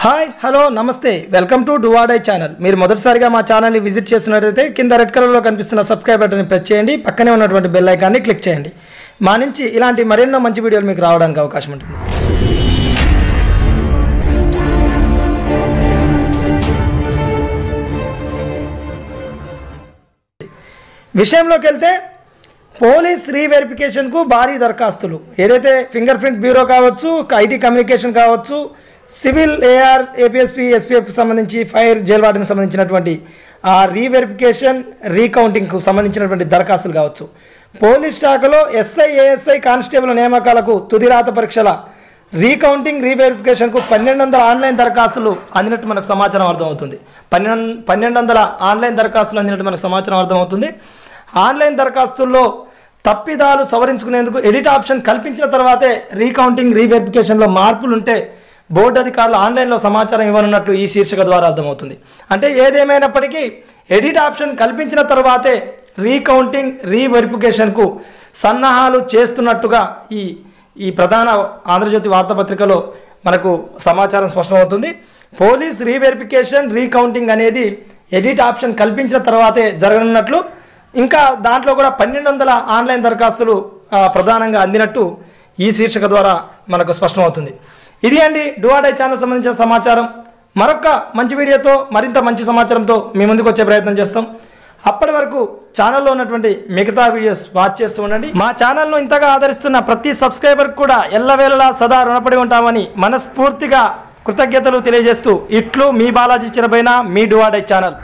Hi hello నమస్తే welcome to do or die channel. మీరు మొదటిసారిగా మా ఛానల్ని విజిట్ చేసినట్లయితే కింద రెడ్ కలర్లో కనిపిస్తున్న సబ్స్క్రైబ్ బటన్ని ప్రెస్ చేయండి, పక్కనే ఉన్నటువంటి బెల్ ఐకాన్ని క్లిక్ చేయండి. మా నుంచి ఇలాంటి మరెన్నో మంచి వీడియోలు మీకు రావడానికి అవకాశం ఉంటుంది. విషయంలోకి వెళ్తే పోలీస్ రీవెరిఫికేషన్కు భారీ దరఖాస్తులు. ఏదైతే ఫింగర్ ప్రింట్ బ్యూరో కావచ్చు, ఐటీ కమ్యూనికేషన్ కావచ్చు, సివిల్ ఏఆర్ ఏపీఎస్పీ ఎస్పీఎఫ్కి సంబంధించి ఫైర్ జైల్ వార్డెన్కి సంబంధించినటువంటి ఆ రీవెరిఫికేషన్ రీకౌంటింగ్కు సంబంధించినటువంటి దరఖాస్తులు కావచ్చు, పోలీస్ శాఖలో ఎస్ఐ ఏఎస్ఐ కానిస్టేబుల్ నియామకాలకు తుదిరాత పరీక్షల రీకౌంటింగ్ రీవెరిఫికేషన్కు 1200 ఆన్లైన్ దరఖాస్తులు అందినట్టు మనకు సమాచారం అర్థమవుతుంది. 1200 ఆన్లైన్ దరఖాస్తులు అందినట్టు మనకు సమాచారం అర్థమవుతుంది. ఆన్లైన్ దరఖాస్తుల్లో తప్పిదాలు సవరించుకునేందుకు ఎడిట్ ఆప్షన్ కల్పించిన తర్వాతే రీకౌంటింగ్ రీవెరిఫికేషన్లో మార్పులు ఉంటే బోర్డు అధికారులు ఆన్లైన్లో సమాచారం ఇవ్వనున్నట్లు ఈ శీర్షిక ద్వారా అర్థమవుతుంది. అంటే ఏదేమైనప్పటికీ ఎడిట్ ఆప్షన్ కల్పించిన తర్వాతే రీకౌంటింగ్ రీవెరిఫికేషన్కు సన్నాహాలు చేస్తున్నట్టుగా ఈ ప్రధాన ఆంధ్రజ్యోతి వార్తాపత్రికలో మనకు సమాచారం స్పష్టమవుతుంది. పోలీస్ రీవెరిఫికేషన్ రీకౌంటింగ్ అనేది ఎడిట్ ఆప్షన్ కల్పించిన తర్వాతే జరగనున్నట్లు, ఇంకా దాంట్లో కూడా 1200 ఆన్లైన్ దరఖాస్తులు ప్రధానంగా అందినట్టు ఈ శీర్షిక ద్వారా మనకు స్పష్టమవుతుంది. ఇది అండి డూ ఆర్ డై ఛానల్ సంబంధించిన సమాచారం. మరొక మంచి వీడియోతో మరింత మంచి సమాచారంతో మీ ముందుకు వచ్చే ప్రయత్నం చేస్తాం. అప్పటి వరకు ఛానల్లో ఉన్నటువంటి మిగతా వీడియోస్ వాచ్ చేస్తూ ఉండండి. మా ఛానల్ను ఇంతగా ఆదరిస్తున్న ప్రతి సబ్స్క్రైబర్కి కూడా ఎల్లవేళలా సదా రుణపడి ఉంటామని మనస్ఫూర్తిగా కృతజ్ఞతలు తెలియజేస్తూ ఇట్లు మీ బాలాజీ చిరబైన మీ డూ ఆర్ డై ఛానల్.